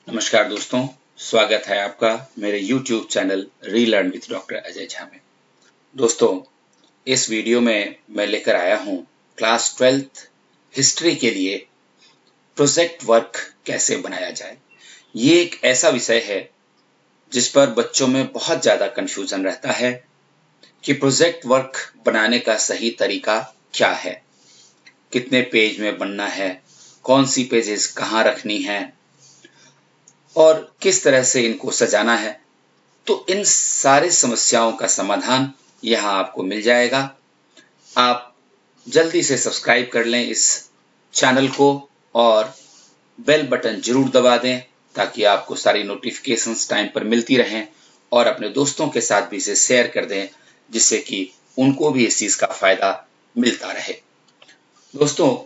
नमस्कार दोस्तों, स्वागत है आपका मेरे YouTube channel relearn with doctor Ajay Jha में। दोस्तों, इस वीडियो में मैं लेकर आया हूं क्लास 12th हिस्ट्री के लिए प्रोजेक्ट वर्क कैसे बनाया जाए। ये एक ऐसा विषय है जिस पर बच्चों में बहुत ज़्यादा कंफ्यूजन रहता है कि प्रोजेक्ट वर्क बनाने का सही तरीका क्या है, कितने पेज में बनना है, कौन सी पेजेस कहाँ रखनी है और किस तरह से इनको सजाना है। तो इन सारी समस्याओं का समाधान यहाँ आपको मिल जाएगा। आप जल्दी से सब्सक्राइब कर लें इस चैनल को और बेल बटन जरूर दबा दें ताकि आपको सारी नोटिफिकेशंस टाइम पर मिलती रहें और अपने दोस्तों के साथ भी इसे शेयर कर दें जिससे कि उनको भी इस चीज़ का फायदा मिलता रहे। दोस्तों,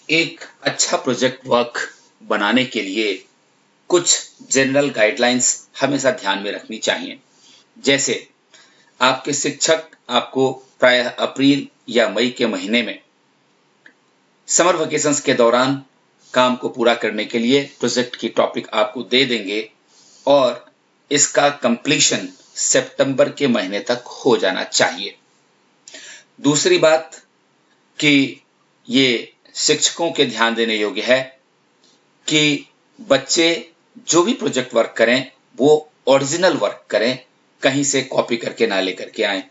एक अच्छा प्रोजेक्ट वर्क बनाने के लिए कुछ जनरल गाइडलाइंस हमेशा ध्यान में रखनी चाहिए। जैसे आपके शिक्षक आपको प्रायः अप्रैल या मई के महीने में समर वेकेशंस के दौरान काम को पूरा करने के लिए प्रोजेक्ट की टॉपिक आपको दे देंगे और इसका कंप्लीशन सितंबर के महीने तक हो जाना चाहिए। दूसरी बात कि ये शिक्षकों के ध्यान देने योग्य है कि बच्चे जो भी प्रोजेक्ट वर्क करें वो ओरिजिनल वर्क करें, कहीं से कॉपी करके ना लेकर के आए।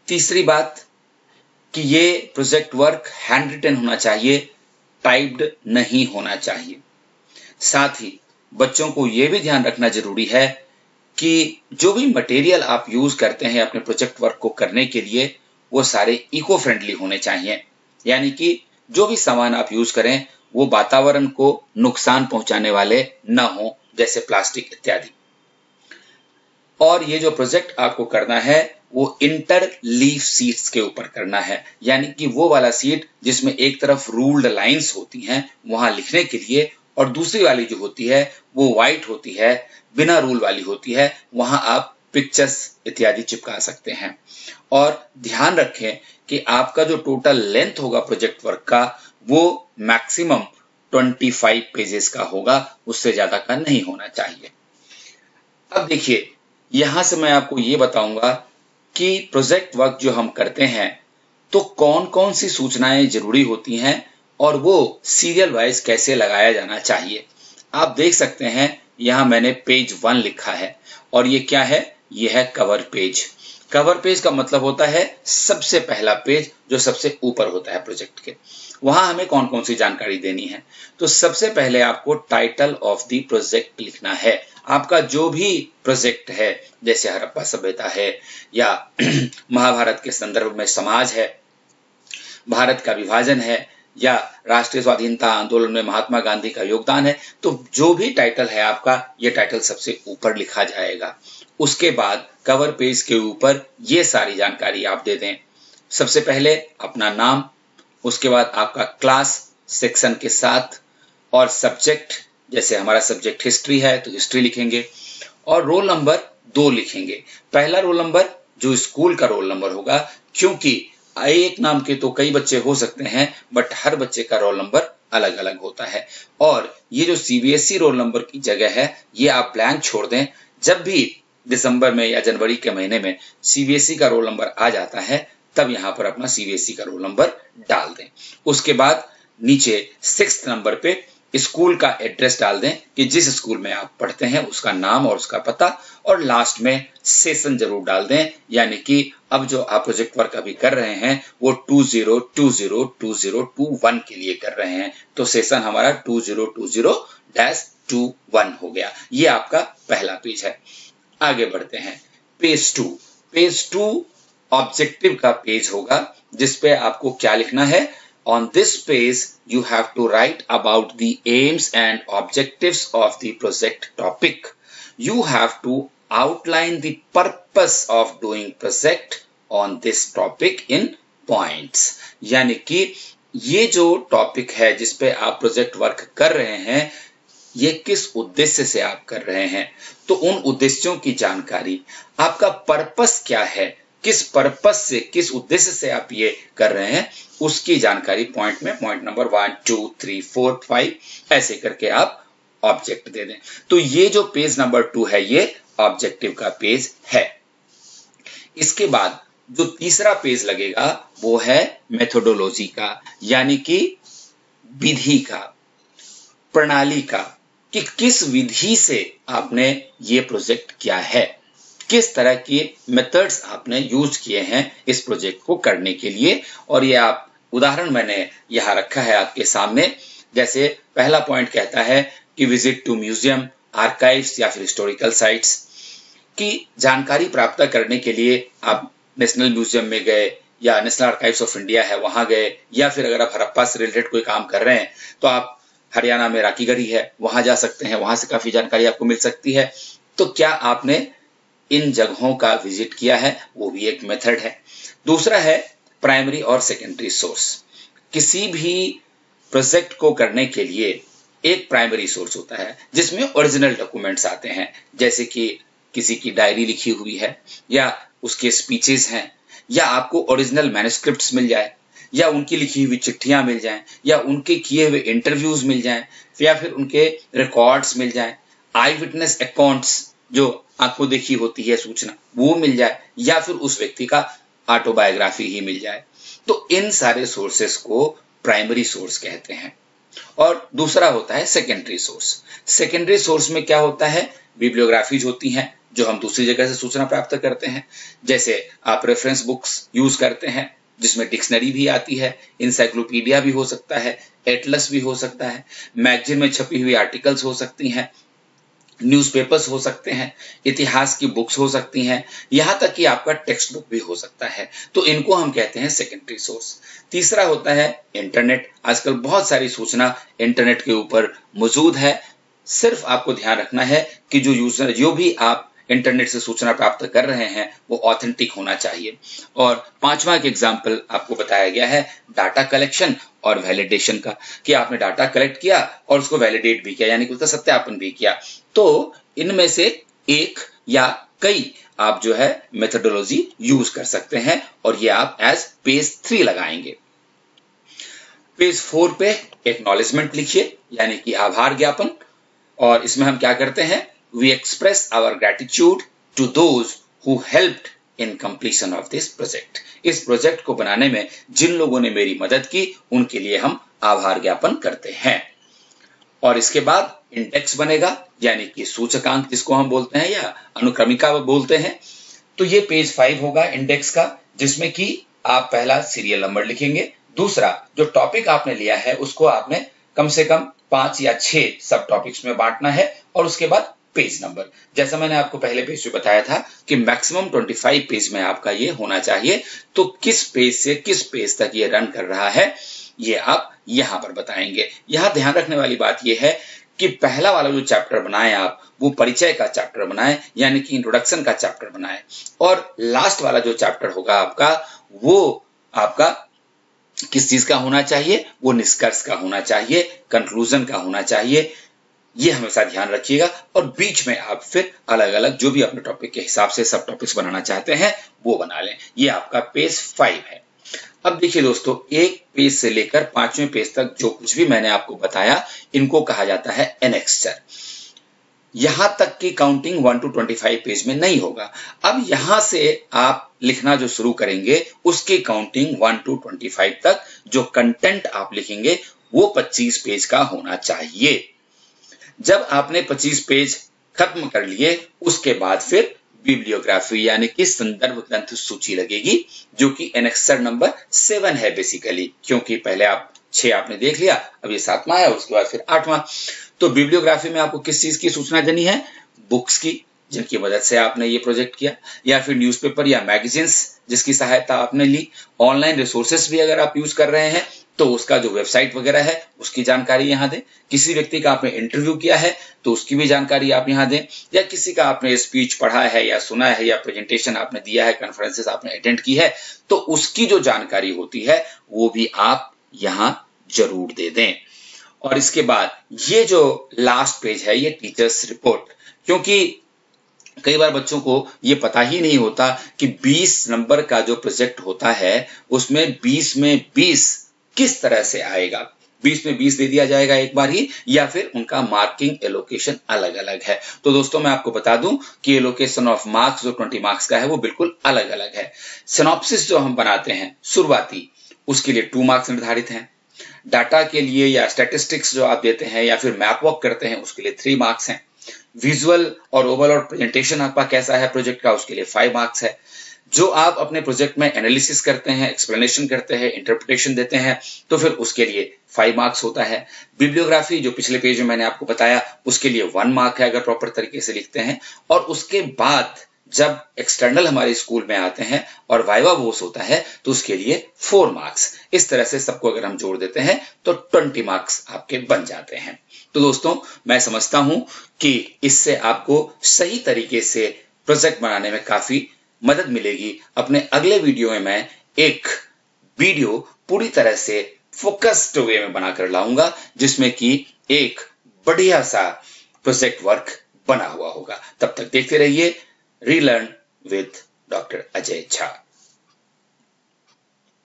तीसरी बात कि ये प्रोजेक्ट वर्क हैंड रिटन होना चाहिए, टाइप्ड नहीं होना चाहिए। साथ ही बच्चों को ये भी ध्यान रखना जरूरी है कि जो भी मटेरियल आप यूज करते हैं अपने प्रोजेक्ट वर्क को करने के लिए वो सारे इको फ्रेंडली होने चाहिए, यानी कि जो भी सामान आप यूज करें वो वातावरण को नुकसान पहुंचाने वाले न हो, जैसे प्लास्टिक इत्यादि। और ये जो प्रोजेक्ट आपको करना है वो इंटर लीफ सीट्स के ऊपर करना है, यानी कि वो वाला सीट जिसमें एक तरफ रूल्ड लाइंस होती हैं वहां लिखने के लिए और दूसरी वाली जो होती है वो व्हाइट होती है, बिना रूल वाली होती है, वहां आप पिक्चर्स इत्यादि चिपका सकते हैं। और ध्यान रखें कि आपका जो टोटल लेंथ होगा प्रोजेक्ट वर्क का वो मैक्सिमम 25 पेजेस का होगा, उससे ज्यादा का नहीं होना चाहिए। अब देखिए, यहां से मैं आपको ये बताऊंगा कि प्रोजेक्ट वर्क जो हम करते हैं तो कौन कौन सी सूचनाएं जरूरी होती हैं और वो सीरियल वाइज कैसे लगाया जाना चाहिए। आप देख सकते हैं यहां मैंने पेज 1 लिखा है और ये क्या है, ये है कवर पेज। कवर पेज का मतलब होता है सबसे पहला पेज जो सबसे ऊपर होता है प्रोजेक्ट के। वहां हमें कौन कौन सी जानकारी देनी है, तो सबसे पहले आपको टाइटल ऑफ द प्रोजेक्ट लिखना है। आपका जो भी प्रोजेक्ट है, जैसे हड़प्पा सभ्यता है या महाभारत के संदर्भ में समाज है, भारत का विभाजन है या राष्ट्रीय स्वाधीनता आंदोलन में महात्मा गांधी का योगदान है, तो जो भी टाइटल है आपका, ये टाइटल सबसे ऊपर लिखा जाएगा। उसके बाद कवर पेज के ऊपर ये सारी जानकारी आप दे दें। सबसे पहले अपना नाम, उसके बाद आपका क्लास सेक्शन के साथ और सब्जेक्ट, जैसे हमारा सब्जेक्ट हिस्ट्री है तो हिस्ट्री लिखेंगे और रोल नंबर 2 लिखेंगे। पहला रोल नंबर जो स्कूल का रोल नंबर होगा, क्योंकि एक नाम के तो कई बच्चे हो सकते हैं बट हर बच्चे का रोल नंबर अलग अलग होता है। और ये जो सीबीएसई रोल नंबर की जगह है ये आप ब्लैंक छोड़ दें। जब भी दिसंबर में या जनवरी के महीने में सीबीएसई का रोल नंबर आ जाता है तब यहाँ पर अपना सीबीएसई का रोल नंबर डाल दें। उसके बाद नीचे 6th नंबर पे स्कूल का एड्रेस डाल दें कि जिस स्कूल में आप पढ़ते हैं उसका नाम और उसका पता, और लास्ट में सेशन जरूर डाल दें, यानी कि अब जो आप प्रोजेक्ट वर्क अभी कर रहे हैं वो 20202021 के लिए कर रहे हैं, तो सेशन हमारा 2020-21 हो गया। ये आपका पहला पेज है। आगे बढ़ते हैं, पेज 2। पेज 2 ऑब्जेक्टिव का पेज होगा जिसपे आपको क्या लिखना है। On this page, you have to write about the aims and objectives of the project topic. You have to outline the purpose of doing project on this topic in points. यानी कि ये जो टॉपिक है जिसपे आप project work कर रहे हैं ये किस उद्देश्य से आप कर रहे हैं, तो उन उद्देश्यों की जानकारी, आपका पर्पस क्या है, किस पर्पस से, किस उद्देश्य से आप ये कर रहे हैं, उसकी जानकारी पॉइंट में, पॉइंट नंबर 1 2 3 4 5 ऐसे करके आप ऑब्जेक्ट दे दें। तो ये जो पेज नंबर 2 है ये ऑब्जेक्टिव का पेज है। इसके बाद जो तीसरा पेज लगेगा वो है मेथोडोलॉजी का, यानी कि विधि का, प्रणाली का, कि किस विधि से आपने ये प्रोजेक्ट किया है, किस तरह के मेथड्स आपने यूज किए हैं इस प्रोजेक्ट को करने के लिए। और ये आप उदाहरण मैंने यहाँ रखा है आपके सामने। जैसे पहला पॉइंट कहता है कि विजिट टू म्यूजियम, आर्काइव्स या फिर हिस्टोरिकल साइट्स, की जानकारी प्राप्त करने के लिए आप नेशनल म्यूजियम में गए या नेशनल आर्काइव्स ऑफ इंडिया है वहां गए, या फिर अगर आप हड़प्पा से रिलेटेड कोई काम कर रहे हैं तो आप हरियाणा में राकीगढ़ी है वहां जा सकते हैं, वहां से काफी जानकारी आपको मिल सकती है। तो क्या आपने इन जगहों का विजिट किया है, वो भी एक मेथड है। दूसरा है प्राइमरी और सेकेंडरी सोर्स। किसी भी प्रोजेक्ट को करने के लिए एक प्राइमरी सोर्स होता है जिसमें ओरिजिनल डॉक्यूमेंट्स आते हैं, जैसे कि किसी की डायरी लिखी हुई है या उसके स्पीचेस हैं, या आपको ओरिजिनल मैन्युस्क्रिप्ट्स मिल जाए, या उनकी लिखी हुई चिट्ठियां मिल जाएं, या उनके किए हुए इंटरव्यूज मिल जाएं, या फिर उनके रिकॉर्ड्स मिल जाएं, आई विटनेस अकाउंट्स जो आंखों देखी होती है सूचना वो मिल जाए, या फिर उस व्यक्ति का ऑटोबायोग्राफी ही मिल जाए। तो इन सारे सोर्सेस को प्राइमरी सोर्स कहते हैं। और दूसरा होता है सेकेंडरी सोर्स। सेकेंडरी सोर्स में क्या होता है, बिब्लियोग्राफीज होती हैं जो हम दूसरी जगह से सूचना प्राप्त करते हैं। जैसे आप रेफरेंस बुक्स यूज करते हैं जिसमें डिक्शनरी भी आती है, इंसाइक्लोपीडिया भी हो सकता है, एटलस भी हो सकता है, मैगजीन में छपी हुई आर्टिकल्स हो सकती हैं, न्यूज़पेपर्स हो सकते हैं, इतिहास की बुक्स हो सकती हैं, यहाँ तक कि आपका टेक्स्ट बुक भी हो सकता है। तो इनको हम कहते हैं सेकेंडरी सोर्स। तीसरा होता है इंटरनेट। आजकल बहुत सारी सूचना इंटरनेट के ऊपर मौजूद है। सिर्फ आपको ध्यान रखना है कि जो भी आप इंटरनेट से सूचना प्राप्त कर रहे हैं वो ऑथेंटिक होना चाहिए। और पांचवा एक एग्जाम्पल आपको बताया गया है डाटा कलेक्शन और वैलिडेशन का, कि आपने डाटा कलेक्ट किया और उसको वैलिडेट भी किया, यानी कि उसका सत्यापन भी किया। तो इनमें से एक या कई आप जो है मेथोडोलॉजी यूज कर सकते हैं, और ये आप एज पेज 3 लगाएंगे। पेज 4 पे एक्नॉलेजमेंट लिखिए, यानी कि आभार ज्ञापन। और इसमें हम क्या करते हैं, we express our gratitude to those who helped in completion of this project. इस प्रोजेक्ट को बनाने में जिन लोगों ने मेरी मदद की उनके लिए हम आभार ज्ञापन करते हैं। और इसके बाद इंडेक्स बनेगा, यानी कि सूचकांक जिसको हम बोलते हैं या अनुक्रमिका बोलते हैं। तो ये पेज 5 होगा इंडेक्स का, जिसमें कि आप पहला सीरियल नंबर लिखेंगे। दूसरा जो टॉपिक आपने लिया है उसको आपने कम से कम 5 या 6 सब टॉपिक्स में बांटना है, और उसके बाद पेज नंबर। जैसा मैंने आपको पहले पेज में बताया था कि मैक्सिमम 25 पेज में आपका ये होना चाहिए। तो किस पेज से किस पेज तक ये रन कर रहा है ये आप यहां पर बताएंगे। यहां ध्यान रखने वाली बात यह है कि पहला वाला जो चैप्टर बनाए आप वो परिचय का चैप्टर बनाए, यानी कि इंट्रोडक्शन का चैप्टर बनाए, और लास्ट वाला जो चैप्टर होगा आपका वो आपका किस चीज का होना चाहिए, वो निष्कर्ष का होना चाहिए, कंक्लूजन का होना चाहिए। ये हमेशा ध्यान रखिएगा। और बीच में आप फिर अलग अलग जो भी अपने टॉपिक के हिसाब से सब टॉपिक्स बनाना चाहते हैं वो बना लें। ये आपका पेज 5 है। अब देखिए दोस्तों, एक पेज से लेकर 5वें पेज तक जो कुछ भी मैंने आपको बताया इनको कहा जाता है एनेक्स्चर। यहां तक की काउंटिंग 1 to 25 पेज में नहीं होगा। अब यहां से आप लिखना जो शुरू करेंगे उसकी काउंटिंग 1 to 25 तक जो कंटेंट आप लिखेंगे वो 25 पेज का होना चाहिए। जब आपने 25 पेज खत्म कर लिए उसके बाद फिर बिब्लियोग्राफी यानी कि संदर्भ ग्रंथ सूची लगेगी, जो कि एनेक्सर नंबर 7 है बेसिकली, क्योंकि पहले आप 6 आपने देख लिया, अब ये 7वां है, उसके बाद फिर 8वां। तो बिब्लियोग्राफी में आपको किस चीज की सूचना देनी है, बुक्स की जिनकी मदद से आपने ये प्रोजेक्ट किया, या फिर न्यूज़पेपर या मैगजीन्स जिसकी सहायता आपने ली, ऑनलाइन रिसोर्सेस भी अगर आप यूज कर रहे हैं तो उसका जो वेबसाइट वगैरह है उसकी जानकारी यहाँ दें, किसी व्यक्ति का आपने इंटरव्यू किया है तो उसकी भी जानकारी आप यहाँ दें, या किसी का आपने स्पीच पढ़ा है या सुना है या प्रेजेंटेशन आपने दिया है, कॉन्फ्रेंसेस आपने अटेंड की है तो उसकी जो जानकारी होती है वो भी आप यहाँ जरूर दे दें। और इसके बाद ये जो लास्ट पेज है ये टीचर्स रिपोर्ट, क्योंकि कई बार बच्चों को ये पता ही नहीं होता कि 20 नंबर का जो प्रोजेक्ट होता है उसमें 20 में 20 किस तरह से आएगा। 20 में 20 दे दिया जाएगा एक बार ही, या फिर उनका मार्किंग एलोकेशन अलग अलग है। तो दोस्तों मैं आपको बता दूं कि एलोकेशन ऑफ मार्क्स जो 20 मार्क्स का है वो बिल्कुल अलग अलग है। सिनॉप्सिस जो हम बनाते हैं शुरुआती, उसके लिए 2 मार्क्स निर्धारित हैं। डाटा के लिए या स्टैटिस्टिक्स जो आप देते हैं या फिर मैप वॉक करते हैं उसके लिए 3 मार्क्स हैं। विजुअल और ओवरऑल प्रेजेंटेशन आपका कैसा है प्रोजेक्ट का, उसके लिए 5 मार्क्स है। जो आप अपने प्रोजेक्ट में एनालिसिस करते हैं, एक्सप्लेनेशन करते हैं, इंटरप्रिटेशन देते हैं, तो फिर उसके लिए 5 मार्क्स होता है। बिब्लियोग्राफी जो पिछले पेज में मैंने आपको बताया उसके लिए 1 मार्क है अगर प्रॉपर तरीके से लिखते हैं। और उसके बाद जब एक्सटर्नल हमारे स्कूल में आते हैं और वाइवा वोस होता है तो उसके लिए 4 मार्क्स। इस तरह से सबको अगर हम जोड़ देते हैं तो 20 मार्क्स आपके बन जाते हैं। तो दोस्तों मैं समझता हूं कि इससे आपको सही तरीके से प्रोजेक्ट बनाने में काफी मदद मिलेगी। अपने अगले वीडियो में मैं एक वीडियो पूरी तरह से फोकस्ड वे में बनाकर लाऊंगा जिसमें कि एक बढ़िया सा प्रोजेक्ट वर्क बना हुआ होगा। तब तक देखते रहिए relearn with doctor Ajay Jha.